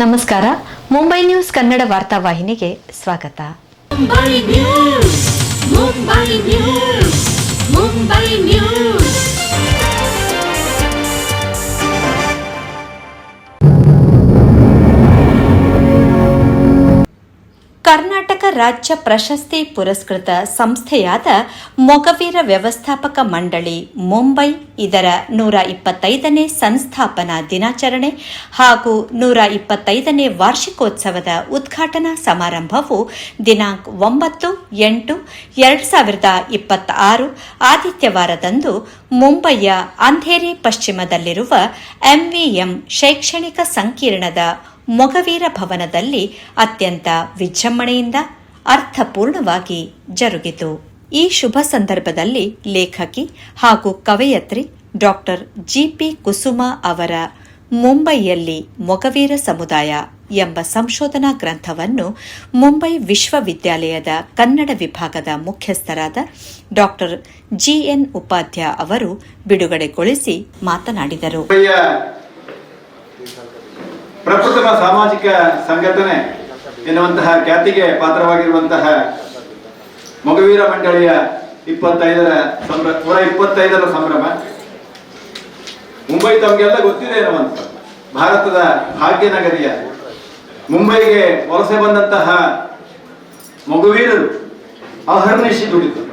ನಮಸ್ಕಾರ. ಮುಂಬೈ ನ್ಯೂಸ್ ಕನ್ನಡ ವಾರ್ತಾವಾಹಿನಿಗೆ ಸ್ವಾಗತ. Mumbai news, Mumbai news, Mumbai news. Karnataka ರಾಜ್ಯ ಪ್ರಶಸ್ತಿ ಪುರಸ್ಕೃತ ಸಂಸ್ಥೆಯಾದ ಮೊಗವೀರ ವ್ಯವಸ್ಥಾಪಕ ಮಂಡಳಿ ಮುಂಬೈ ಇದರ 125ನೇ ಸಂಸ್ಥಾಪನಾ ದಿನಾಚರಣೆ ಹಾಗೂ 125ನೇ ವಾರ್ಷಿಕೋತ್ಸವದ ಉದ್ಘಾಟನಾ ಸಮಾರಂಭವು ದಿನಾಂಕ 9/8/2026 ಆದಿತ್ಯವಾರದಂದು ಮುಂಬಯಿಯ ಅಂಧೇರಿ ಪಶ್ಚಿಮದಲ್ಲಿರುವ ಎಂವಿಎಂ ಶೈಕ್ಷಣಿಕ ಸಂಕೀರ್ಣದ ಮೊಗವೀರ ಭವನದಲ್ಲಿ ಅತ್ಯಂತ ವಿಜೃಂಭಣೆಯಿಂದ ಅರ್ಥಪೂರ್ಣವಾಗಿ ಜರುಗಿತು. ಈ ಶುಭ ಸಂದರ್ಭದಲ್ಲಿ ಲೇಖಕಿ ಹಾಗೂ ಕವಯತ್ರಿ ಡಾಕ್ಟರ್ ಜಿಪಿ ಕುಸುಮಾ ಅವರ ಮುಂಬಯಿಯಲ್ಲಿ ಮೊಗವೀರ ಸಮುದಾಯ ಎಂಬ ಸಂಶೋಧನಾ ಗ್ರಂಥವನ್ನು ಮುಂಬೈ ವಿಶ್ವವಿದ್ಯಾಲಯದ ಕನ್ನಡ ವಿಭಾಗದ ಮುಖ್ಯಸ್ಥರಾದ ಡಾಕ್ಟರ್ ಜಿಎನ್ ಉಪಾಧ್ಯ ಅವರು ಬಿಡುಗಡೆಗೊಳಿಸಿ ಮಾತನಾಡಿದರು. ಪ್ರಪ್ರಥಮ ಸಾಮಾಜಿಕ ಸಂಘಟನೆ ಎನ್ನುವಂತಹ ಖ್ಯಾತಿಗೆ ಪಾತ್ರವಾಗಿರುವಂತಹ ಮೊಗವೀರ ಮಂಡಳಿಯ 125ರ ಸಂಭ್ರಮ ಮುಂಬೈ ತಮಗೆಲ್ಲ ಗೊತ್ತಿದೆ ಎನ್ನುವಂತ ಭಾರತದ ಭಾಗ್ಯನಗರಿಯ ಮುಂಬೈಗೆ ವಲಸೆ ಬಂದಂತಹ ಮೊಗವೀರರು ಅಹರ್ನಿಶಿ ದುಡಿದು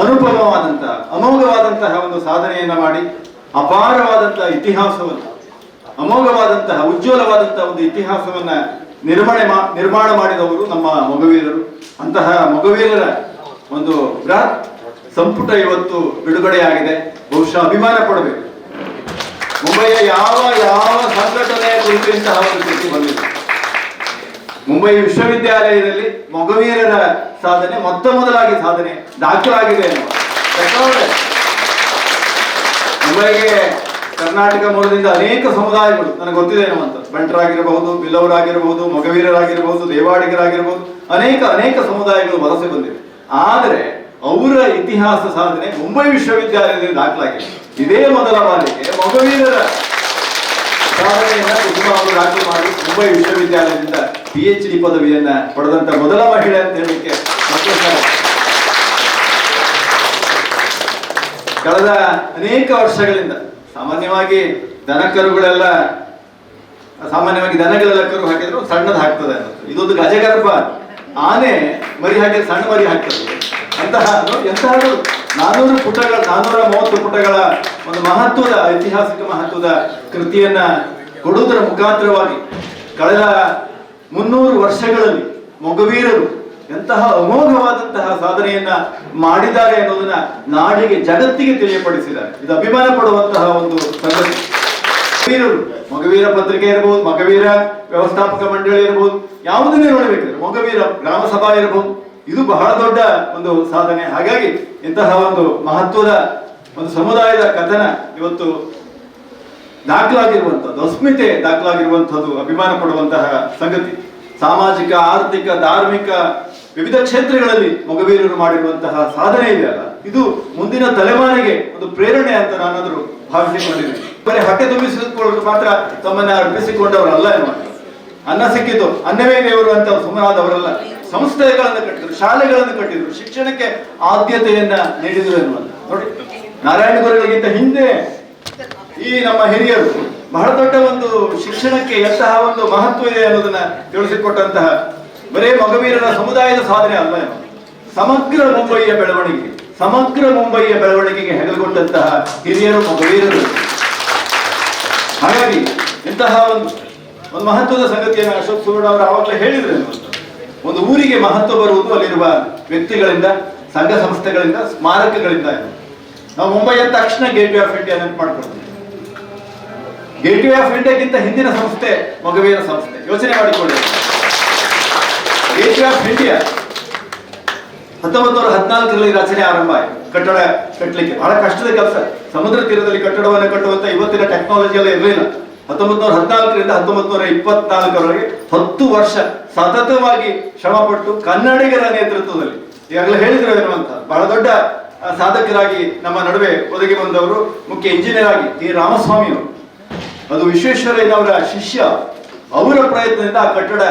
ಅನುಪಮವಾದಂತಹ ಅಮೋಘವಾದಂತಹ ಒಂದು ಸಾಧನೆಯನ್ನ ಮಾಡಿ ಅಪಾರವಾದಂತಹ ಇತಿಹಾಸವನ್ನು ಅಮೋಘವಾದಂತಹ ಉಜ್ವಲವಾದಂತಹ ಒಂದು ಇತಿಹಾಸವನ್ನ ನಿರ್ಮಾಣ ಮಾಡಿದವರು ನಮ್ಮ ಮೊಗವೀರರು. ಅಂತಹ ಮೊಗವೀರರ ಒಂದು ಬೃಹತ್ ಸಂಪುಟ ಇವತ್ತು ಬಿಡುಗಡೆಯಾಗಿದೆ. ಬಹುಶಃ ಅಭಿಮಾನ ಪಡಬೇಕು. ಮುಂಬೈಯ ಯಾವ ಸಂಘಟನೆಯ ಕುರಿತು ಇಂತಹ ಒಂದು ಕೃತಿ ಬಂದಿದೆ. ಮುಂಬೈ ವಿಶ್ವವಿದ್ಯಾಲಯದಲ್ಲಿ ಮೊಗವೀರರ ಸಾಧನೆ ಮೊದಲಾಗಿ ಸಾಧನೆ ದಾಖಲಾಗಿದೆ ಮುಂಬೈಗೆ ಕರ್ನಾಟಕ ಮೂಲದಿಂದ ಅನೇಕ ಸಮುದಾಯಗಳು ನನಗೆ ಗೊತ್ತಿದೆ ಅನ್ನುವಂಥ ಬಂಟರಾಗಿರಬಹುದು, ಬಿಲ್ಲವರಾಗಿರಬಹುದು, ಮೊಗವೀರರಾಗಿರಬಹುದು, ದೇವಾಡಿಗರಾಗಿರಬಹುದು, ಅನೇಕ ಸಮುದಾಯಗಳು ವಲಸೆ ಬಂದಿವೆ. ಆದರೆ ಅವರ ಇತಿಹಾಸ ಸಾಧನೆ ಮುಂಬೈ ವಿಶ್ವವಿದ್ಯಾಲಯದಲ್ಲಿ ದಾಖಲಾಗಿದೆ. ಇದೇ ಮೊದಲ ಬಾರಿಗೆ ಮೊಗವೀರರ ಸಾಧನೆಯನ್ನ ಕುಸುಮಾ ಅವರು ದಾಖಲು ಮಾಡಿ ಮುಂಬೈ ವಿಶ್ವವಿದ್ಯಾಲಯದಿಂದ PhD ಪದವಿಯನ್ನ ಪಡೆದಂತ ಮೊದಲ ಮಹಿಳೆ ಅಂತ ಹೇಳಲಿಕ್ಕೆ ಸಂತೋಷ. ಕಳೆದ ಅನೇಕ ವರ್ಷಗಳಿಂದ ಸಾಮಾನ್ಯವಾಗಿ ದನಗಳೆಲ್ಲ ಕರು ಹಾಕಿದ್ರು ಸಣ್ಣದು ಹಾಕ್ತದೆ ಅನ್ನೋದು. ಇದೊಂದು ಗಜಗರ್ಭ ಆನೆ ಮರಿ ಹಾಕಿದ್ರೆ ಸಣ್ಣ ಮರಿ ಹಾಕ್ತದೆ. ಎಂತಹ 430 ಪುಟಗಳ ಒಂದು ಮಹತ್ವದ ಐತಿಹಾಸಿಕ ಮಹತ್ವದ ಕೃತಿಯನ್ನ ಕೊಡುವುದರ ಮುಖಾಂತರವಾಗಿ ಕಳೆದ 300 ವರ್ಷಗಳಲ್ಲಿ ಮೊಗವೀರರು ಎಂತಹ ಅಮೋಘವಾದಂತಹ ಸಾಧನೆಯನ್ನ ಮಾಡಿದ್ದಾರೆ ಅನ್ನೋದನ್ನ ನಾಡಿಗೆ ಜಗತ್ತಿಗೆ ತಿಳಿಯಪಡಿಸಿದ್ದಾರೆ. ಇದು ಅಭಿಮಾನ ಪಡುವಂತಹ ಒಂದು ಸಂಗತಿ. ಮೊಗವೀರ ಪತ್ರಿಕೆ ಇರಬಹುದು, ಮೊಗವೀರ ವ್ಯವಸ್ಥಾಪಕ ಮಂಡಳಿ ಇರಬಹುದು, ಯಾವುದನ್ನೇ ನೋಡಬೇಕಿದ್ರೆ ಮೊಗವೀರ ಗ್ರಾಮ ಸಭಾ ಇರಬಹುದು, ಇದು ಬಹಳ ದೊಡ್ಡ ಒಂದು ಸಾಧನೆ. ಹಾಗಾಗಿ ಇಂತಹ ಒಂದು ಮಹತ್ವದ ಒಂದು ಸಮುದಾಯದ ಕಥನ ಇವತ್ತು ದಾಖಲಾಗಿರುವಂತದ್ದು, ಅಸ್ಮಿತೆ ದಾಖಲಾಗಿರುವಂತಹದ್ದು ಅಭಿಮಾನ ಪಡುವಂತಹ ಸಂಗತಿ. ಸಾಮಾಜಿಕ, ಆರ್ಥಿಕ, ಧಾರ್ಮಿಕ ವಿವಿಧ ಕ್ಷೇತ್ರಗಳಲ್ಲಿ ಮೊಗವೀರರು ಮಾಡಿರುವಂತಹ ಸಾಧನೆ ಇದೆಯಲ್ಲ, ಇದು ಮುಂದಿನ ತಲೆಮಾರಿಗೆ ಒಂದು ಪ್ರೇರಣೆ ಅಂತ ನಾನಾದರೂ ಭಾವಿಸಿಕೊಂಡಿದ್ದೀನಿ. ಬರೀ ಹೊಟ್ಟೆ ತುಂಬಿಸಿಕೊಳ್ಳಲು ಮಾತ್ರ ತಮ್ಮನ್ನ ಅರ್ಪಿಸಿಕೊಂಡವರಲ್ಲ ಎನ್ನುವ. ಅನ್ನ ಸಿಕ್ಕಿತು ಅನ್ನವೇ ದೇವರು ಅಂತ ಸುಮ್ಮನಾದವರಲ್ಲ. ಸಂಸ್ಥೆಗಳನ್ನು ಕಟ್ಟಿದ್ರು, ಶಾಲೆಗಳನ್ನು ಕಟ್ಟಿದ್ರು, ಶಿಕ್ಷಣಕ್ಕೆ ಆದ್ಯತೆಯನ್ನ ನೀಡಿದ್ರು ಎನ್ನುವಂತ. ನೋಡಿ, ನಾರಾಯಣ ಗುರುಗಳಿಗಿಂತ ಹಿಂದೆ ಈ ನಮ್ಮ ಹಿರಿಯರು ಬಹಳ ದೊಡ್ಡ ಒಂದು ಶಿಕ್ಷಣಕ್ಕೆ ಎಂತಹ ಒಂದು ಮಹತ್ವ ಇದೆ ಅನ್ನೋದನ್ನ ತಿಳಿಸಿಕೊಟ್ಟಂತಹ ಬರೇ ಮೊಗವೀರರ ಸಮುದಾಯದ ಸಾಧನೆ ಅಲ್ಲ, ಸಮಗ್ರ ಮುಂಬಯಿಯ ಬೆಳವಣಿಗೆಗೆ ಹೆಗಲುಗೊಂಡಂತಹ ಹಿರಿಯರು ಮೊಗವೀರರು. ಹಾಗಾಗಿ ಇಂತಹ ಒಂದು ಮಹತ್ವದ ಸಂಗತಿಯನ್ನು ಅಶೋಕ್ ಸುವರ್ಣ ಅವರು ಆವಾಗಲೇ ಹೇಳಿದ್ರು. ಒಂದು ಊರಿಗೆ ಮಹತ್ವ ಬರುವುದು ಅಲ್ಲಿರುವ ವ್ಯಕ್ತಿಗಳಿಂದ, ಸಂಘ ಸಂಸ್ಥೆಗಳಿಂದ, ಸ್ಮಾರಕಗಳಿಂದ. ನಾವು ಮುಂಬೈ ಅಂದ ತಕ್ಷಣ ಗೇಟ್ ವೇ ಆಫ್ ಇಂಡಿಯಾ ನೆನಪು ಮಾಡ್ಕೊಳ್ತೀವಿ. ಗೇಟ್ ವೇ ಆಫ್ ಇಂಡಿಯಾಗಿಂತ ಹಿಂದಿನ ಸಂಸ್ಥೆ ಮೊಗವೀರ ಸಂಸ್ಥೆ. ಯೋಚನೆ ಮಾಡಿಕೊಳ್ಳಿ. ಗೇಟ್ ವೇ ಆಫ್ ಇಂಡಿಯಾ 1914ರಲ್ಲಿ ರಚನೆ ಆರಂಭ ಆಯಿತು. ಕಟ್ಟಡ ಕಟ್ಟಲಿಕ್ಕೆ ಬಹಳ ಕಷ್ಟದ ಕೆಲಸ. ಸಮುದ್ರ ತೀರದಲ್ಲಿ ಕಟ್ಟಡವನ್ನು ಕಟ್ಟುವಂತ ಇವತ್ತಿನ ಟೆಕ್ನಾಲಜಿ ಎಲ್ಲ ಇರಲಿಲ್ಲ. 1914ರಿಂದ 1924ರವರೆಗೆ 10 ವರ್ಷ ಸತತವಾಗಿ ಶ್ರಮಪಟ್ಟು ಕನ್ನಡಿಗರ ನೇತೃತ್ವದಲ್ಲಿ, ಈಗಾಗಲೇ ಹೇಳಿದ್ರು ಎನ್ನುವಂತ ಬಹಳ ದೊಡ್ಡ ಸಾಧಕರಾಗಿ ನಮ್ಮ ನಡುವೆ ಒದಗಿ ಬಂದವರು ಮುಖ್ಯ ಇಂಜಿನಿಯರ್ ಆಗಿ ಟಿ ರಾಮಸ್ವಾಮಿ ಅವರು. ಅದು ವಿಶ್ವೇಶ್ವರಯ್ಯನವರ ಶಿಷ್ಯ ಅವರ ಪ್ರಯತ್ನದಿಂದ ಆ ಕಟ್ಟಡ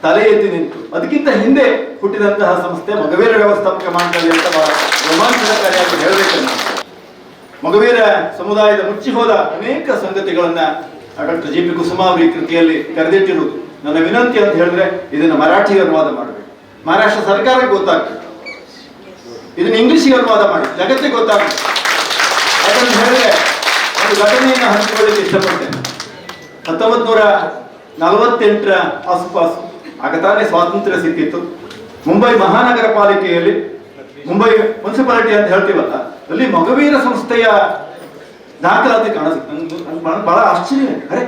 ತಲೆ ಎತ್ತಿ ನಿಂತು. ಅದಕ್ಕಿಂತ ಹಿಂದೆ ಹುಟ್ಟಿದಂತಹ ಸಂಸ್ಥೆ ಮೊಗವೀರ ವ್ಯವಸ್ಥಾಪಕ ಮಂಡಳಿ ಅಂತ ಬಹಳ ರೋಮಾಂಚನಕಾರಿಯಾಗಿ ಹೇಳಬೇಕು. ಮೊಗವೀರ ಸಮುದಾಯದ ಮುಚ್ಚಿ ಹೋದ ಅನೇಕ ಸಂಗತಿಗಳನ್ನ ಡಾಕ್ಟರ್ ಜಿ ಪಿ ಕುಸುಮ ಅವರು ಈ ಕೃತಿಯಲ್ಲಿ ಕರೆದಿಟ್ಟಿರುವುದು. ನನ್ನ ವಿನಂತಿ ಅಂತ ಹೇಳಿದ್ರೆ ಇದನ್ನ ಮರಾಠಿಗೆ ಅನುವಾದ ಮಾಡಬೇಕು, ಮಹಾರಾಷ್ಟ್ರ ಸರ್ಕಾರಕ್ಕೆ ಗೊತ್ತಾಗ್ತದೆ. ಇದನ್ನ ಇಂಗ್ಲಿಷ್ಗೆ ಅನುವಾದ ಮಾಡಿ ಜಗತ್ತಿಗೆ ಗೊತ್ತಾಗ್ತದೆ. ಯಾಕಂತ ಹೇಳಿದ್ರೆ ಒಂದು ಘಟನೆಯನ್ನು ಹಂಚಿಕೊಳ್ಳಿಕ್ಕೆ ಇಷ್ಟಪಡ್ತೇನೆ. 1948 ಆಸುಪಾಸು ಆಗ ತಾನೇ ಸ್ವಾತಂತ್ರ್ಯ ಸಿಕ್ಕಿತ್ತು. ಮುಂಬೈ ಮಹಾನಗರ ಪಾಲಿಕೆಯಲ್ಲಿ, ಮುಂಬೈ ಮುನ್ಸಿಪಾಲಿಟಿ ಅಂತ ಹೇಳ್ತೀವಲ್ಲ, ಅಲ್ಲಿ ಮೊಗವೀರ ಸಂಸ್ಥೆಯ ದಾಖಲಾತಿ ಕಾಣಿಸಿತ್ತು. ಬಹಳ ಆಶ್ಚರ್ಯ. ಅರೆ,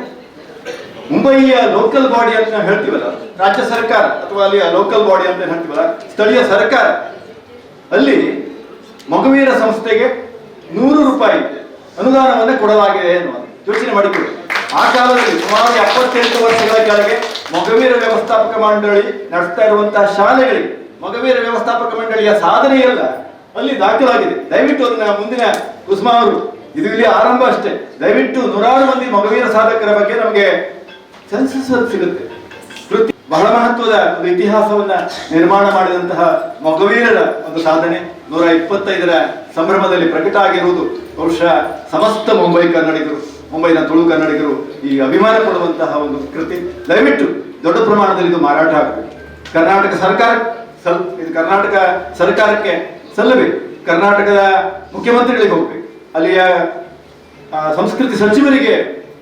ಮುಂಬಯಿಯ ಲೋಕಲ್ ಬಾಡಿ ಅಂತ ನಾವು ಹೇಳ್ತೀವಲ್ಲ, ರಾಜ್ಯ ಸರ್ಕಾರ ಅಥವಾ ಅಲ್ಲಿ ಲೋಕಲ್ ಬಾಡಿ ಅಂತ ಹೇಳ್ತೀವಲ್ಲ, ಸ್ಥಳೀಯ ಸರ್ಕಾರ, ಅಲ್ಲಿ ಮೊಗವೀರ ಸಂಸ್ಥೆಗೆ 100 ರೂಪಾಯಿ ಅನುದಾನವನ್ನೇ ಕೊಡಲಾಗಿದೆ ಅನ್ನೋದು ಯೋಚನೆ ಮಾಡಿಕೊಳ್ಳಿ. ಆ ಕಾಲದಲ್ಲಿ ಸುಮಾರು 78 ವರ್ಷಗಳ ಕೆಳಗೆ ಮೊಗವೀರ ವ್ಯವಸ್ಥಾಪಕ ಮಂಡಳಿ ನಡೆಸ್ತಾ ಇರುವಂತಹ ಶಾಲೆಗಳಿಗೆ ಮೊಗವೀರ ವ್ಯವಸ್ಥಾಪಕ ಮಂಡಳಿಯ ಸಾಧನೆಯಲ್ಲ ಅಲ್ಲಿ ದಾಖಲಾಗಿದೆ. ದಯವಿಟ್ಟು ಅದನ್ನ ಮುಂದಿನ ಕುಸುಮ ಅವರು, ಇದು ಇಲ್ಲಿ ಆರಂಭ ಅಷ್ಟೇ, ದಯವಿಟ್ಟು 100 ಮಂದಿ ಮೊಗವೀರ ಸಾಧಕರ ಬಗ್ಗೆ ನಮಗೆ ಸೆನ್ಸಸ್ ಸಿಗುತ್ತೆ. ಬಹಳ ಮಹತ್ವದ ಒಂದು ಇತಿಹಾಸವನ್ನ ನಿರ್ಮಾಣ ಮಾಡಿದಂತಹ ಮೊಗವೀರರ ಒಂದು ಸಾಧನೆ 125ರ ಸಂಭ್ರಮದಲ್ಲಿ ಪ್ರಕಟ ಆಗಿರುವುದು ಬಹುಶಃ ಸಮಸ್ತ ಮುಂಬೈ ಕನ್ನಡಿಗರು, ಮುಂಬೈನ ತುಳು ಕನ್ನಡಿಗರು ಈ ಅಭಿಮಾನ ಪಡುವಂತಹ ಒಂದು ಕೃತಿ. ದಯವಿಟ್ಟು ದೊಡ್ಡ ಪ್ರಮಾಣದಲ್ಲಿ ಇದು ಮಾರಾಟ ಆಗಬೇಕು. ಕರ್ನಾಟಕ ಸರ್ಕಾರಕ್ಕೆ ಸಲ್ಲಬೇಕು, ಕರ್ನಾಟಕದ ಮುಖ್ಯಮಂತ್ರಿಗಳಿಗೆ ಹೋಗ್ಬೇಕು, ಅಲ್ಲಿಯ ಸಂಸ್ಕೃತಿ ಸಚಿವರಿಗೆ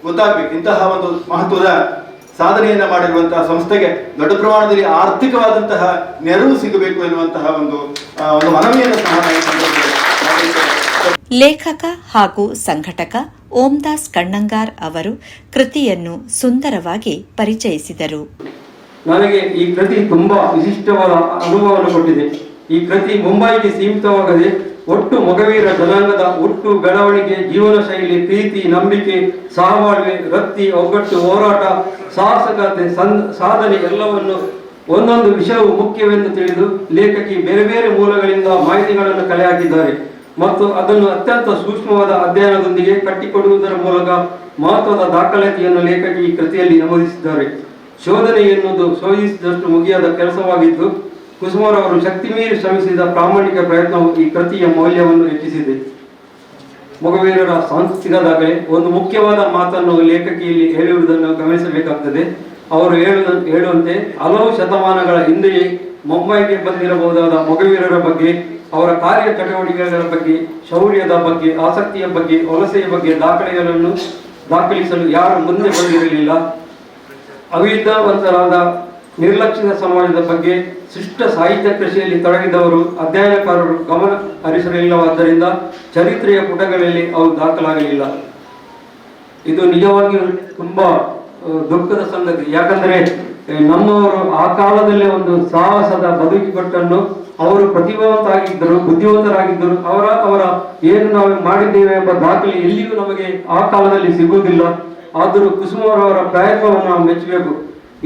ಗೊತ್ತಾಗ್ಬೇಕು. ಇಂತಹ ಒಂದು ಮಹತ್ವದ ಸಾಧನೆಯನ್ನ ಮಾಡಿರುವಂತಹ ಸಂಸ್ಥೆಗೆ ದೊಡ್ಡ ಪ್ರಮಾಣದಲ್ಲಿ ಆರ್ಥಿಕವಾದಂತಹ ನೆರವು ಸಿಗಬೇಕು ಎನ್ನುವಂತಹ ಒಂದು ಮನವಿಯನ್ನು ಸಹ ಲೇಖಕ ಹಾಗೂ ಸಂಘಟಕ ಓಂದಾಸ್ ಕಣ್ಣಂಗಾರ್ ಅವರು ಕೃತಿಯನ್ನು ಸುಂದರವಾಗಿ ಪರಿಚಯಿಸಿದರು. ನನಗೆ ಈ ಕೃತಿ ತುಂಬಾ ವಿಶಿಷ್ಟವಾದ ಅನುಭವವನ್ನು ಕೊಟ್ಟಿದೆ. ಈ ಕೃತಿ ಮುಂಬೈಗೆ ಸೀಮಿತವಾಗದೆ ಒಟ್ಟು ಮೊಗವೀರ ಜನಾಂಗದ ಹುಟ್ಟು, ಬೆಳವಣಿಗೆ, ಜೀವನ ಶೈಲಿ, ಪ್ರೀತಿ, ನಂಬಿಕೆ, ಸಹಬಾಳ್ವೆ, ವೃತ್ತಿ, ಒಗ್ಗಟ್ಟು, ಹೋರಾಟ, ಸಾಹಸಕತೆ, ಸಾಧನೆ ಎಲ್ಲವನ್ನು ಒಂದೊಂದು ವಿಷಯವು ಮುಖ್ಯವೆಂದು ತಿಳಿದು ಲೇಖಕಿ ಬೇರೆ ಬೇರೆ ಮೂಲಗಳಿಂದ ಮಾಹಿತಿಗಳನ್ನು ಕಲೆ ಹಾಕಿದ್ದಾರೆ ಮತ್ತು ಅದನ್ನು ಅತ್ಯಂತ ಸೂಕ್ಷ್ಮವಾದ ಅಧ್ಯಯನದೊಂದಿಗೆ ಕಟ್ಟಿಕೊಡುವುದರ ಮೂಲಕ ಮಹತ್ವದ ದಾಖಲಾತಿಯನ್ನು ಲೇಖಕಿ ಈ ಕೃತಿಯಲ್ಲಿ ನಮೂದಿಸಿದ್ದಾರೆ. ಶೋಧನೆ ಎನ್ನುವುದು ಶೋಧಿಸಿದಷ್ಟು ಮುಗಿಯಾದ ಕೆಲಸವಾಗಿದ್ದು ಕುಸುಮರವರು ಶಕ್ತಿ ಮೀರಿ ಶ್ರಮಿಸಿದ ಪ್ರಾಮಾಣಿಕ ಪ್ರಯತ್ನವು ಈ ಕೃತಿಯ ಮೌಲ್ಯವನ್ನು ಹೆಚ್ಚಿಸಿದೆ. ಮೊಗವೀರರ ಸಾಂಸ್ಕೃತಿಕ ದಾಖಲೆ ಒಂದು ಮುಖ್ಯವಾದ ಮಾತನ್ನು ಲೇಖಕಿಯಲ್ಲಿ ಹೇಳುವುದನ್ನು ಗಮನಿಸಬೇಕಾಗುತ್ತದೆ. ಅವರು ಹೇಳುವಂತೆ ಹಲವು ಶತಮಾನಗಳ ಹಿಂದೆಯೇ ಮುಂಬೈಗೆ ಬಂದಿರಬಹುದಾದ ಮೊಗವೀರರ ಬಗ್ಗೆ, ಅವರ ಕಾರ್ಯ ಚಟುವಟಿಕೆಗಳ ಬಗ್ಗೆ, ಶೌರ್ಯದ ಬಗ್ಗೆ, ಆಸಕ್ತಿಯ ಬಗ್ಗೆ, ವಲಸೆಯ ಬಗ್ಗೆ ದಾಖಲೆಗಳನ್ನು ದಾಖಲಿಸಲು ಯಾರು ಮುಂದೆ ಬಂದಿರಲಿಲ್ಲ. ಅವಿದ್ಯಾವಂತರಾದ ನಿರ್ಲಕ್ಷಿತ ಸಮಾಜದ ಬಗ್ಗೆ, ಶಿಷ್ಟ ಸಾಹಿತ್ಯ ಕೃಷಿಯಲ್ಲಿ ತೊಡಗಿದವರು, ಅಧ್ಯಯನಕಾರರು ಗಮನ ಹರಿಸಲಿಲ್ಲವಾದ್ದರಿಂದ ಚರಿತ್ರೆಯ ಪುಟಗಳಲ್ಲಿ ಅವು ದಾಖಲಾಗಲಿಲ್ಲ. ಇದು ನಿಜವಾಗಿಯೂ ತುಂಬಾ ದುಃಖದ ಸಂಗತಿ. ಯಾಕಂದರೆ ನಮ್ಮವರು ಆ ಕಾಲದಲ್ಲೇ ಒಂದು ಸಾಹಸದ ಬದುಕಿಗೊಟ್ಟನ್ನು, ಅವರು ಪ್ರತಿಭಾವಂತರಾಗಿದ್ದರು, ಬುದ್ಧಿವಂತರಾಗಿದ್ದರು. ಅವರ ಏನು ನಾವು ಮಾಡಿದ್ದೇವೆ ಎಂಬ ದಾಖಲೆ ಎಲ್ಲಿಯೂ ನಮಗೆ ಆ ಕಾಲದಲ್ಲಿ ಸಿಗುವುದಿಲ್ಲ. ಆದರೂ ಕುಸುಮರವರ ಪ್ರಯತ್ನವನ್ನು ನಾವು ಮೆಚ್ಚಬೇಕು.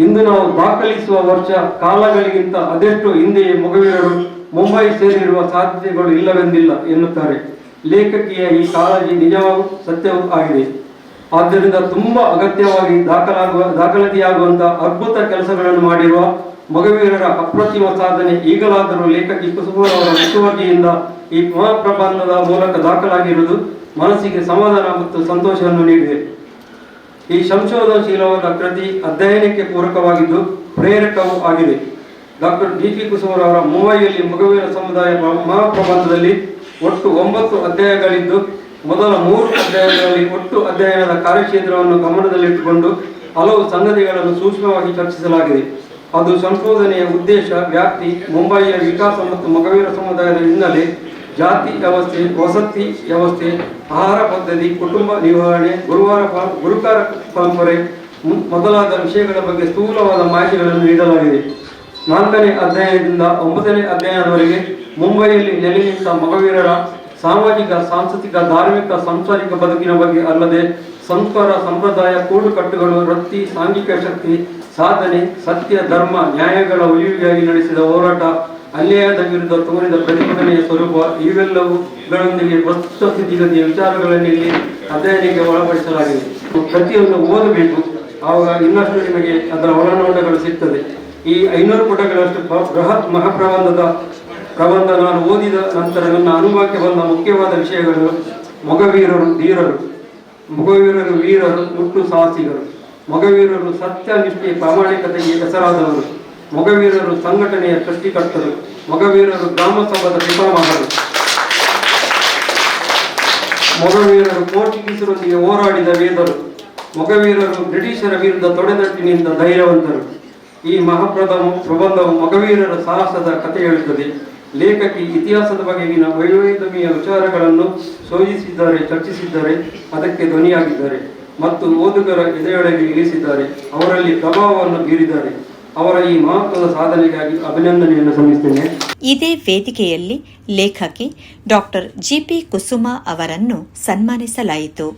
ಇಂದು ನಾವು ದಾಖಲಿಸುವ ವರ್ಷ ಕಾಲಗಳಿಗಿಂತ ಅದೆಷ್ಟು ಹಿಂದೆಯೇ ಮೊಗವೀರರು ಮುಂಬೈ ಸೇರಿರುವ ಸಾಧ್ಯತೆಗಳು ಇಲ್ಲವೆಂದಿಲ್ಲ ಎನ್ನುತ್ತಾರೆ. ಲೇಖಕಿಯ ಈ ಕಾಳಜಿ ನಿಜವಾಗೂ ಸತ್ಯವೂ ಆಗಿದೆ. ಆದ್ದರಿಂದ ತುಂಬಾ ಅಗತ್ಯವಾಗಿ ದಾಖಲಾತಿಯಾಗುವಂತಹ ಅದ್ಭುತ ಕೆಲಸಗಳನ್ನು ಮಾಡಿರುವ ಮೊಗವೀರರ ಅಪ್ರತಿಮ ಸಾಧನೆ ಈಗಲಾದರೂ ಲೇಖಕಿ ಕುಸುಮರವರ ಮುತುವರ್ಜಿಯಿಂದ ಈ ಮಹಾಪ್ರಬಂಧದ ಮೂಲಕ ದಾಖಲಾಗಿರುವುದು ಮನಸ್ಸಿಗೆ ಸಮಾಧಾನ ಮತ್ತು ಸಂತೋಷವನ್ನು ನೀಡಿದೆ. ಈ ಸಂಶೋಧನಶೀಲವಾದ ಕೃತಿ ಅಧ್ಯಯನಕ್ಕೆ ಪೂರಕವಾಗಿದ್ದು ಪ್ರೇರಕವೂ ಆಗಿದೆ. ಡಾಕ್ಟರ್ ಜಿ ಪಿ ಕುಸುಮರವರ ಮುಂಬೈಯಲ್ಲಿ ಮೊಗವೀರ ಸಮುದಾಯ ಮಹಾಪ್ರಬಂಧದಲ್ಲಿ ಒಟ್ಟು 9 ಅಧ್ಯಾಯಗಳಿದ್ದು, ಮೊದಲ 3 ಅಧ್ಯಾಯಗಳಲ್ಲಿ ಒಟ್ಟು ಅಧ್ಯಯನದ ಕಾರ್ಯಕ್ಷೇತ್ರವನ್ನು ಗಮನದಲ್ಲಿಟ್ಟುಕೊಂಡು ಹಲವು ಸಂಗತಿಗಳನ್ನು ಸೂಕ್ಷ್ಮವಾಗಿ ಚರ್ಚಿಸಲಾಗಿದೆ. ಅದು ಸಂಶೋಧನೆಯ ಉದ್ದೇಶ, ವ್ಯಾಪ್ತಿ, ಮುಂಬಯಿಯ ವಿಕಾಸ ಮತ್ತು ಮೊಗವೀರ ಸಮುದಾಯದ ಹಿನ್ನೆಲೆ, ಜಾತಿ ವ್ಯವಸ್ಥೆ, ವಸತಿ ವ್ಯವಸ್ಥೆ, ಆಹಾರ ಪದ್ಧತಿ, ಕುಟುಂಬ ನಿರ್ವಹಣೆ, ಗುರುಕಾರ ಪರಂಪರೆ ಮೊದಲಾದ ವಿಷಯಗಳ ಬಗ್ಗೆ ಸ್ಥೂಲವಾದ ಮಾಹಿತಿಗಳನ್ನು ನೀಡಲಾಗಿದೆ. 4ನೇ ಅಧ್ಯಾಯದಿಂದ 9ನೇ ಅಧ್ಯಾಯದವರೆಗೆ ಮುಂಬೈಯಲ್ಲಿ ನೆಲೆ ನಿಂತ ಮೊಗವೀರರ ಸಾಮಾಜಿಕ, ಸಾಂಸ್ಕೃತಿಕ, ಧಾರ್ಮಿಕ, ಸಾಂಸಾರಿಕ ಬದುಕಿನ ಬಗ್ಗೆ ಅಲ್ಲದೆ ಸಂಸ್ಕಾರ, ಸಂಪ್ರದಾಯ, ಕೂಡುಕಟ್ಟುಗಳು, ವೃತ್ತಿ, ಸಾಂಘಿಕ ಶಕ್ತಿ, ಸಾಧನೆ, ಸತ್ಯ, ಧರ್ಮ, ನ್ಯಾಯಗಳ ಉಳಿವಿಗಾಗಿ ನಡೆಸಿದ ಹೋರಾಟ, ಅನ್ಯಾಯದ ವಿರುದ್ಧ ತೋರಿದ ಪ್ರತಿಭಟನೆಯ ಸ್ವರೂಪ ಇವೆಲ್ಲವುಗಳೊಂದಿಗೆ ಪ್ರಸ್ತುತ ಸ್ಥಿತಿಗತಿಯ ವಿಚಾರಗಳನ್ನು ಇಲ್ಲಿ ಅಧ್ಯಯನಕ್ಕೆ ಒಳಪಡಿಸಲಾಗಿದೆ. ಪ್ರತಿಯೊಂದು ಓದಬೇಕು. ಆವಾಗ ಇನ್ನಷ್ಟು ನಿಮಗೆ ಅದರ ಒಳನೋಟಗಳು ಸಿಗ್ತದೆ. ಈ 500 ಪುಟಗಳಷ್ಟು ಬೃಹತ್ ಪ್ರಬಂಧ ನಾನು ಓದಿದ ನಂತರ ನನ್ನ ಅನುಭವಕ್ಕೆ ಬಂದ ಮುಖ್ಯವಾದ ವಿಷಯಗಳು: ಮೊಗವೀರರು ಧೀರರು, ಮೊಗವೀರರು ವೀರರು, ಮುಟ್ಟು ಸಾಹಸಿಗರು, ಮೊಗವೀರರು ಸತ್ಯನಿಷ್ಠೆ ಪ್ರಾಮಾಣಿಕತೆಗೆ ಹೆಸರಾದವರು, ಮೊಗವೀರರು ಸಂಘಟನೆಯ ಸೃಷ್ಟಿಕರ್ತರು, ಮೊಗವೀರರು ಗ್ರಾಮ ಸಭಾದ ಪಿತಾಮಹರು, ಮೊಗವೀರರು ಪೋರ್ಚುಗೀಸರೊಂದಿಗೆ ಹೋರಾಡಿದ ವೇದರು, ಮೊಗವೀರರು ಬ್ರಿಟಿಷರ ವಿರುದ್ಧ ತೊಡೆತಟ್ಟಿನಿಂದ ಧೈರ್ಯವಂತರು. ಈ ಪ್ರಬಂಧವು ಮೊಗವೀರರ ಸಾಹಸದ ಕಥೆ ಹೇಳುತ್ತದೆ. ಲೇಖಕಿ ಇತಿಹಾಸದ ಬಗೆಗಿನ ವೈವಿಧ್ಯಮಯ ವಿಚಾರಗಳನ್ನು ಶೋಧಿಸಿದ್ದಾರೆ, ಚರ್ಚಿಸಿದ್ದಾರೆ, ಅದಕ್ಕೆ ಧ್ವನಿಯಾಗಿದ್ದಾರೆ ಮತ್ತು ಓದುಗರ ಎದೆಯೊಳಗೆ ಇಳಿಸಿದ್ದಾರೆ, ಅವರಲ್ಲಿ ಪ್ರಭಾವವನ್ನು ಬೀರಿದ್ದಾರೆ. ಅವರ ಈ ಮಹತ್ವದ ಸಾಧನೆಗಾಗಿ ಅಭಿನಂದನೆಯನ್ನು ಸಲ್ಲಿಸುತ್ತೇನೆ. ಇದೇ ವೇದಿಕೆಯಲ್ಲಿ ಲೇಖಕಿ ಡಾಕ್ಟರ್ ಜಿಪಿ ಕುಸುಮ ಅವರನ್ನು ಸನ್ಮಾನಿಸಲಾಯಿತು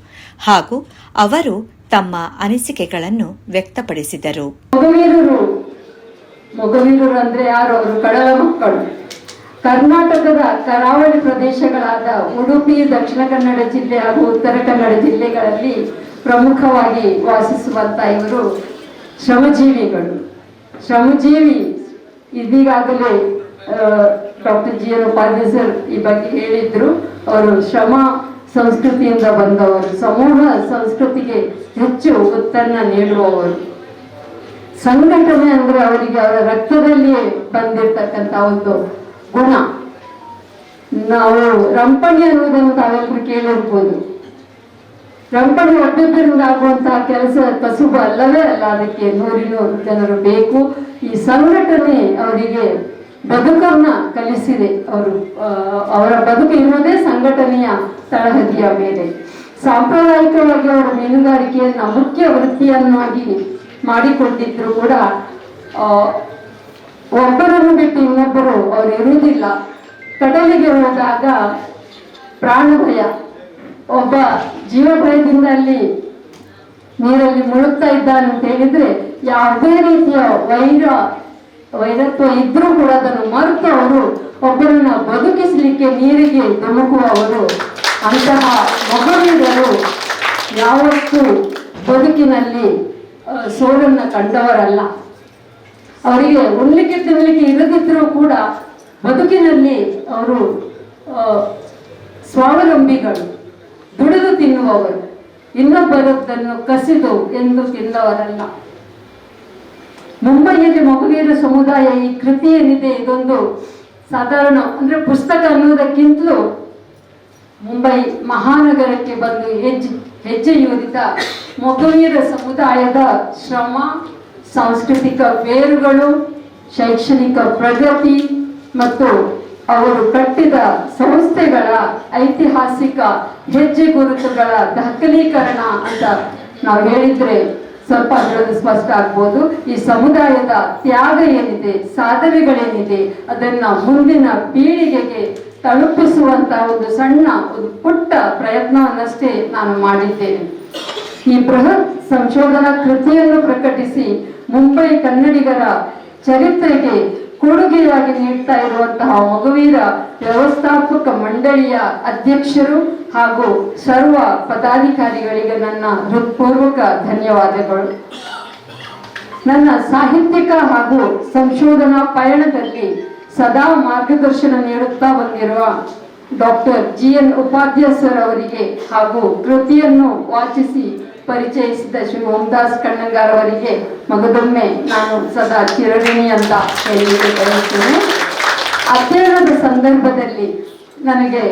ಹಾಗೂ ಅವರು ತಮ್ಮ ಅನಿಸಿಕೆಗಳನ್ನು ವ್ಯಕ್ತಪಡಿಸಿದರು. ಮೊಗವೀರರು ಅಂದ್ರೆ ಯಾರು? ಅವರು ಕಡಲ ಮಕ್ಕಳು. ಕರ್ನಾಟಕದ ಕರಾವಳಿ ಪ್ರದೇಶಗಳಾದ ಉಡುಪಿ, ದಕ್ಷಿಣ ಕನ್ನಡ ಜಿಲ್ಲೆ ಹಾಗೂ ಉತ್ತರ ಕನ್ನಡ ಜಿಲ್ಲೆಗಳಲ್ಲಿ ಪ್ರಮುಖವಾಗಿ ವಾಸಿಸುವಂತ ಇವರು ಶ್ರಮಜೀವಿಗಳು. ಶ್ರಮಜೀವಿ ಇದೀಗಾಗಲೇ ಡಾಕ್ಟರ್ GN ಉಪಾಧ್ಯಾಯ ಸರ್ ಈ ಬಗ್ಗೆ ಹೇಳಿದ್ರು. ಅವರು ಶ್ರಮ ಸಂಸ್ಕೃತಿಯಿಂದ ಬಂದವರು, ಸಮೂಹ ಸಂಸ್ಕೃತಿಗೆ ಹೆಚ್ಚು ಒತ್ತನ್ನ ನೀಡುವವರು. ಸಂಘಟನೆ ಅಂದ್ರೆ ಅವರಿಗೆ ಅವರ ರಕ್ತದಲ್ಲಿಯೇ ಬಂದಿರತಕ್ಕಂತ ಒಂದು ಗುಣ. ನಾವು ರಂಪಣಿ ಅನ್ನೋದನ್ನು ತಾವೆಲ್ಲರೂ ಕೇಳಿರ್ಬೋದು. ರಂಪಣಿ ಒಬ್ಬೊಬ್ಬರಿಂದ ಆಗುವಂತಹ ಕೆಲಸ ಕಸುಬು ಅಲ್ಲವೇ ಅಲ್ಲ, ಅದಕ್ಕೆ 100 ಜನರು ಬೇಕು. ಈ ಸಂಘಟನೆ ಅವರಿಗೆ ಬದುಕನ್ನ ಕಲಿಸಿದೆ. ಅವರ ಬದುಕು ಇರುವುದೇ ಸಂಘಟನೆಯ ತಳಹದಿಯ ಮೇಲೆ. ಸಾಂಪ್ರದಾಯಿಕವಾಗಿ ಅವರು ಮೀನುಗಾರಿಕೆಯನ್ನ ಮುಖ್ಯ ವೃತ್ತಿಯನ್ನಾಗಿ ಮಾಡಿಕೊಂಡಿದ್ರು ಕೂಡ ಒಬ್ಬರನ್ನು ಬಿಟ್ಟು ಇನ್ನೊಬ್ಬರು ಅವರು ಇರುವುದಿಲ್ಲ. ಕಡಲಿಗೆ ಹೋದಾಗ ಪ್ರಾಣ ಭಯ, ಒಬ್ಬ ಜೀವ ಭಯದಿಂದ ಅಲ್ಲಿ ನೀರಲ್ಲಿ ಮುಳುಗ್ತಾ ಇದ್ದಾನೆ ಅಂತ ಹೇಳಿದ್ರೆ ಯಾವುದೇ ರೀತಿಯ ವೈರತ್ವ ಇದ್ರೂ ಕೂಡ ಅದನ್ನು ಮರೆತು ಅವರು ಒಬ್ಬರನ್ನ ಬದುಕಿಸಲಿಕ್ಕೆ ನೀರಿಗೆ ಧುಮುಕುವವರು. ಅಂತಹ ಮೊಗವೀರರು ಯಾವತ್ತೂ ಬದುಕಿನಲ್ಲಿ ಸೋಲನ್ನ ಕಂಡವರಲ್ಲ. ಅವರಿಗೆ ಉಣ್ಲಿಕ್ಕೆ ತಿನ್ನಲಿಕ್ಕೆ ಇರದಿದ್ರೂ ಕೂಡ ಬದುಕಿನಲ್ಲಿ ಅವರು ಸ್ವಾವಲಂಬಿಗಳು, ದುಡಿದು ತಿನ್ನುವವರು, ಇನ್ನೊಬ್ಬರದ್ದನ್ನು ಕಸಿದು ಎಂದು ತಿಂದವರಲ್ಲ. ಮುಂಬೈಯಲ್ಲಿ ಮೊಗವೀರ ಸಮುದಾಯ ಈ ಕೃತಿ ಏನಿದೆ, ಇದೊಂದು ಸಾಧಾರಣ ಅಂದ್ರೆ ಪುಸ್ತಕ ಅನ್ನುವುದಕ್ಕಿಂತಲೂ ಮುಂಬೈ ಮಹಾನಗರಕ್ಕೆ ಬಂದು ಹೆಜ್ಜೆಯೂರಿದ ಮೊಗವೀರ ಸಮುದಾಯದ ಶ್ರಮ, ಸಾಂಸ್ಕೃತಿಕ ಬೇರುಗಳು, ಶೈಕ್ಷಣಿಕ ಪ್ರಗತಿ ಮತ್ತು ಅವರು ಕಟ್ಟಿದ ಸಂಸ್ಥೆಗಳ ಐತಿಹಾಸಿಕ ಹೆಜ್ಜೆ ಗುರುತುಗಳ ದಾಖಲೀಕರಣ ಅಂತ ನಾವು ಹೇಳಿದ್ರೆ ಸ್ವಲ್ಪ ಅದರಲ್ಲಿ ಸ್ಪಷ್ಟ ಆಗ್ಬೋದು. ಈ ಸಮುದಾಯದ ತ್ಯಾಗ ಏನಿದೆ, ಸಾಧನೆಗಳೇನಿದೆ, ಅದನ್ನ ಮುಂದಿನ ಪೀಳಿಗೆಗೆ ತಲುಪಿಸುವಂತಹ ಒಂದು ಸಣ್ಣ ಒಂದು ಪುಟ್ಟ ಪ್ರಯತ್ನವನ್ನಷ್ಟೇ ನಾನು ಮಾಡಿದ್ದೇನೆ. ಈ ಬೃಹತ್ ಸಂಶೋಧನಾ ಕೃತಿಯನ್ನು ಪ್ರಕಟಿಸಿ ಮುಂಬೈ ಕನ್ನಡಿಗರ ಚರಿತ್ರೆಗೆ ಕೊಡುಗೆಯಾಗಿ ನೀಡ್ತಾ ಇರುವಂತಹ ಮೊಗವೀರ ವ್ಯವಸ್ಥಾಪಕ ಮಂಡಳಿಯ ಅಧ್ಯಕ್ಷರು ಹಾಗೂ ಸರ್ವ ಪದಾಧಿಕಾರಿಗಳಿಗೆ ನನ್ನ ಹೃತ್ಪೂರ್ವಕ ಧನ್ಯವಾದಗಳು. ನನ್ನ ಸಾಹಿತ್ಯಿಕ ಹಾಗೂ ಸಂಶೋಧನಾ ಪಯಣದಲ್ಲಿ ಸದಾ ಮಾರ್ಗದರ್ಶನ ನೀಡುತ್ತಾ ಬಂದಿರುವ ಡಾಕ್ಟರ್ GN ಉಪಾಧ್ಯಾಯ ಸರ್ ಅವರಿಗೆ ಹಾಗೂ ಕೃತಿಯನ್ನು ವಾಚಿಸಿ ಪರಿಚಯಿಸಿದ ಶ್ರೀ ಓಂದಾಸ್ ಕಣ್ಣಂಗಾರ್ ಅವರಿಗೆ ಮಗದೊಮ್ಮೆ ನಾನು ಸದಾ ಚಿರಋಣಿ ಅಂತ ಹೇಳಲಿಕ್ಕೆ ಬಯಸ್ತೇನೆ. ಅಧ್ಯಯನದ ಸಂದರ್ಭದಲ್ಲಿ ನನಗೆ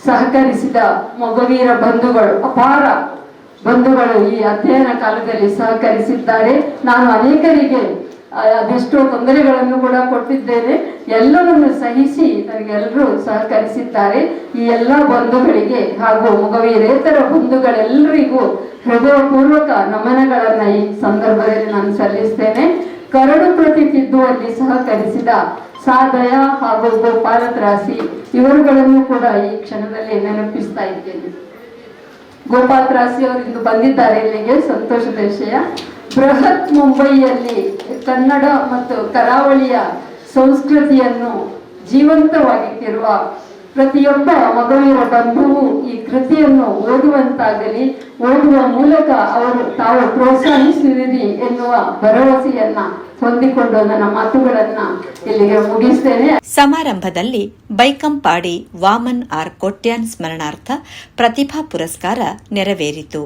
ಸಹಕರಿಸಿದ ಮೊಗವೀರ ಬಂಧುಗಳು, ಅಪಾರ ಬಂಧುಗಳು ಈ ಅಧ್ಯಯನ ಕಾಲದಲ್ಲಿ ಸಹಕರಿಸಿದ್ದಾರೆ. ನಾನು ಅನೇಕರಿಗೆ ಅದೆಷ್ಟೋ ತೊಂದರೆಗಳನ್ನು ಕೂಡ ಕೊಟ್ಟಿದ್ದೇನೆ. ಎಲ್ಲವನ್ನು ಸಹಿಸಿ ನನಗೆಲ್ಲರೂ ಸಹಕರಿಸಿದ್ದಾರೆ. ಈ ಎಲ್ಲ ಬಂಧುಗಳಿಗೆ ಹಾಗೂ ಮೊಗವೀರೇತರ ಬಂಧುಗಳೆಲ್ಲರಿಗೂ ಹೃದಯಪೂರ್ವಕ ನಮನಗಳನ್ನ ಈ ಸಂದರ್ಭದಲ್ಲಿ ನಾನು ಸಲ್ಲಿಸ್ತೇನೆ. ಕರಡು ಪ್ರತಿ ತಿದ್ದುವಲ್ಲಿ ಸಹಕರಿಸಿದ ಸಾದಯ ಹಾಗೂ ಗೋಪಾಲ ತ್ರಾಸಿ ಇವರುಗಳನ್ನು ಕೂಡ ಈ ಕ್ಷಣದಲ್ಲಿ ನೆನಪಿಸ್ತಾ ಇದ್ದೇನೆ. ಗೋಪಾಲ್ ತ್ರಾಸಿ ಅವರು ಇಂದು ಬಂದಿದ್ದಾರೆ ಇಲ್ಲಿಗೆ, ಸಂತೋಷದ ವಿಷಯ. ಬೃಹತ್ ಮುಂಬೈಯಲ್ಲಿ ಕನ್ನಡ ಮತ್ತು ಕರಾವಳಿಯ ಸಂಸ್ಕೃತಿಯನ್ನು ಜೀವಂತವಾಗಿಟ್ಟಿರುವ ಪ್ರತಿಯೊಬ್ಬ ಮಗುವಿನ ಬಂಧುವು ಈ ಕೃತಿಯನ್ನು ಓದುವಂತಾಗಲಿ, ಓದುವ ಮೂಲಕ ಅವರು ತಾವು ಪ್ರೋತ್ಸಾಹಿಸುವಿರಿ ಎನ್ನುವ ಭರವಸೆಯನ್ನ ಹೊಂದಿಕೊಂಡು ನನ್ನ ಮಾತುಗಳನ್ನ ಇಲ್ಲಿಗೆ ಮುಗಿಸ್ತೇನೆ. ಸಮಾರಂಭದಲ್ಲಿ ಬೈಕಂಪಾಡಿ ವಾಮನ್ ಆರ್ ಕೊಟ್ಯಾನ್ ಸ್ಮರಣಾರ್ಥ ಪ್ರತಿಭಾ ಪುರಸ್ಕಾರ ನೆರವೇರಿತು.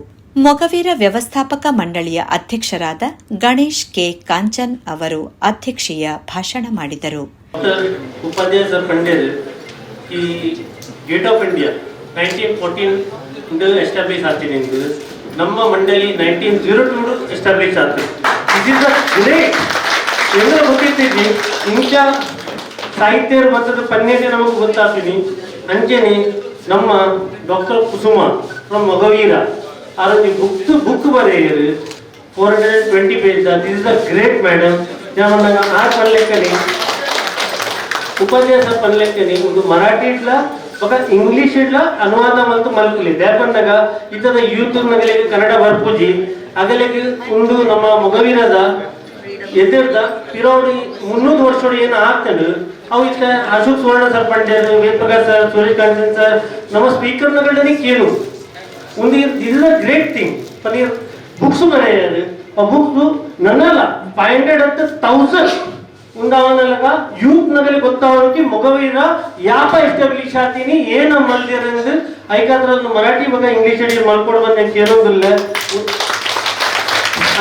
ಮೊಗವೀರ ವ್ಯವಸ್ಥಾಪಕ ಮಂಡಳಿಯ ಅಧ್ಯಕ್ಷರಾದ ಗಣೇಶ್ ಕೆ ಕಾಂಚನ್ ಅವರು ಅಧ್ಯಕ್ಷೀಯ ಭಾಷಣ ಮಾಡಿದರು. ಉಪಾಧ್ಯಾಯ ಸರ್ ಪಂಡ್ಯರು ಈ ಗೇಟ್ ಆಫ್ ಇಂಡಿಯಾ 1914 ಎಸ್ಟಾಬ್ಲಿಷ್ ಆಗ್ತೀನಿ. ನಮ್ಮ ಮಂಡಳಿ 1902 ಎಸ್ಟಾಬ್ಲಿಷ್ ಆಗ್ತದೆ. It is great. ಎಲ್ಲ ಗೊತ್ತಿರ್ತೀವಿ ಇಂಚ ಸಾಹಿತ್ಯ ಮತ್ತದ ಪನ್ಯತೆ ನಮಗೆ ಗೊತ್ತಾಗ್ತೀನಿ. ಅಂಚೆನೆ ನಮ್ಮ ಡಾಕ್ಟರ್ ಕುಸುಮ ಫ್ರಮ್ ಮೊಗವೀರ ಅದಕ್ಕೆ ಬುಕ್ ಬರೆಯರು 420 page. This is a great madam. ನಾನು ಆ ಪನ್ಲೆಕ್ಕನೆ ಉಪಾಧ್ಯಾಯ ಸರ್ ಪನ್ಲೆಕ್ಕನೆ ಒಂದು ಮರಾಠಿ ಇಡ್ಲ ఒక ಇಂಗ್ಲಿಷ್ ಇಡ್ಲ ಅನುವಾದ ಮತ್ತು ಮಲ್ಕಲಿ ದೇಪನ್ನಾಗ ಇತದ ಯೂತ್ ನಗಲಿಗೆ ಕನ್ನಡ ಬರ್ಪುಜಿ ಅಗಲಿಗೆ ಒಂದು ನಮ್ಮ ಮೊಗವೀರದ ಎದುರ್ದ ಇರೋಡಿ 300 ವರ್ಷ ಏನು ಆಗ್ತಾನೆ ಅವು ಇಷ್ಟ ಅಶೋಕ್ ಸುವರ್ಣ ಸರ್ ಪಂಡ್ಯರು, ವೇದಪ್ರಕಾಶ್ ಸರ್, ಸುರೇಶ್ ಕಾಂಚನ್ ಸರ್ ನಮ್ಮ ಸ್ಪೀಕರ್ ನಗಲನಿ ಕೇಳು ಒಂದು ಇಸ್ ಅ ಗ್ರೇಟ್ ಥಿಂಗ್. ಪನ್ನೀರ್ ಬುಕ್ಸ್ ಬರೆಯೋದು ಆ ಬುಕ್ಸ್ ನನ್ನಲ್ಲ 500 ಅಂತ 1000 ಉಂಡವನಲ್ಲಗ ಯೂತ್ ನಗಲಿ ಗೊತ್ತಾವಕ್ಕೆ ಮೊಗವೀರ ಯಾಪ ಎಸ್ಟಾಬ್ಲಿಷ್ ಆಗ್ತೀನಿ ಏನ ಮಲ್ದಿರಂದು ಐಕಾದ್ರ ಒಂದು ಮರಾಠಿ ಮಗ ಇಂಗ್ಲಿಷ್ ಅಡಿ ಮಲ್ಕೊಂಡು ಬಂದು ಕೇಳೋದಿಲ್ಲ.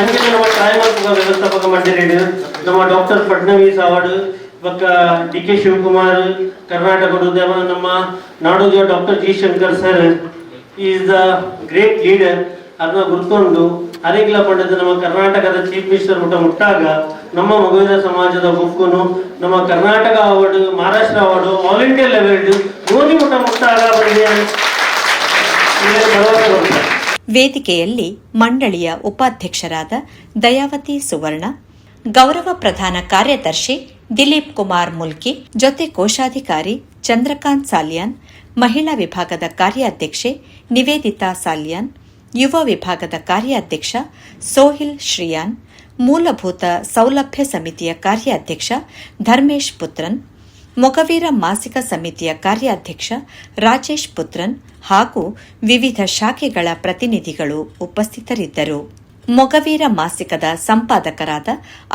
ಅಂಜೆ ನಮ್ಮ ಟ್ರೈ ಮಾಡ್ಕೋ ವ್ಯವಸ್ಥಾಪಕ ಮಂಡಳಿ ನಮ್ಮ ಡಾಕ್ಟರ್ ಫಡ್ನವೀಸ್ ಅವಾರ್ಡ್ ಇವಾಗ ಡಿ.ಕೆ. ಶಿವಕುಮಾರ್ ಕರ್ನಾಟಕದ ನಮ್ಮ Nadoja doctor G. Shankar sir is the great leader. ಅದನ್ನ ಗುರ್ಕೊಂಡು ಅರಿಗ್ಲ ಪಂಡದ ನಮ್ಮ ಕರ್ನಾಟಕದ ಚೀಫ್ ಮಿನಿಸ್ಟರ್ ಮುಟ್ಟಾಗ ನಮ್ಮ ಮೊಗವೀರ ಸಮಾಜದ ಬುಕ್ಕುನು ನಮ್ಮ Karnataka award, Maharashtra award, all India level Modi ಮುಟ್ಟಾಗ ಭರವಸೆ ಬರುತ್ತೆ. ವೇದಿಕೆಯಲ್ಲಿ ಮಂಡಳಿಯ ಉಪಾಧ್ಯಕ್ಷರಾದ ದಯಾವತಿ ಸುವರ್ಣ, ಗೌರವ ಪ್ರಧಾನ ಕಾರ್ಯದರ್ಶಿ ದಿಲೀಪ್ ಕುಮಾರ್ ಮುಲ್ಕಿ, ಜೊತೆ ಕೋಶಾಧಿಕಾರಿ ಚಂದ್ರಕಾಂತ್ ಸಾಲ್ಯಾನ್, ಮಹಿಳಾ ವಿಭಾಗದ ಕಾರ್ಯಾಧ್ಯಕ್ಷೆ ನಿವೇದಿತಾ ಸಾಲ್ಯಾನ್, ಯುವ ವಿಭಾಗದ ಕಾರ್ಯಾಧ್ಯಕ್ಷ ಸೋಹಿಲ್ ಶ್ರಿಯಾನ್, ಮೂಲಭೂತ ಸೌಲಭ್ಯ ಸಮಿತಿಯ ಕಾರ್ಯಾಧ್ಯಕ್ಷ ಧರ್ಮೇಶ್ ಪುತ್ರನ್, ಮೊಗವೀರ ಮಾಸಿಕ ಸಮಿತಿಯ ಕಾರ್ಯಾಧ್ಯಕ್ಷ ರಾಜೇಶ್ ಪುತ್ರನ್ ಹಾಗೂ ವಿವಿಧ ಶಾಖೆಗಳ ಪ್ರತಿನಿಧಿಗಳು ಉಪಸ್ಥಿತರಿದ್ದರು. ಮೊಗವೀರ ಮಾಸಿಕದ ಸಂಪಾದಕರಾದ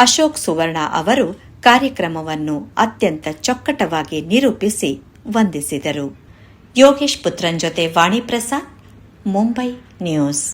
ಅಶೋಕ್ ಸುವರ್ಣ ಅವರು ಕಾರ್ಯಕ್ರಮವನ್ನು ಅತ್ಯಂತ ಚೊಕ್ಕಟವಾಗಿ ನಿರೂಪಿಸಿ ವಂದಿಸಿದರು. ಯೋಗೇಶ್ ಪುತ್ರನ್ ಜೊತೆ ವಾಣಿ ಪ್ರಸಾದ್, ಮುಂಬೈ ನ್ಯೂಸ್.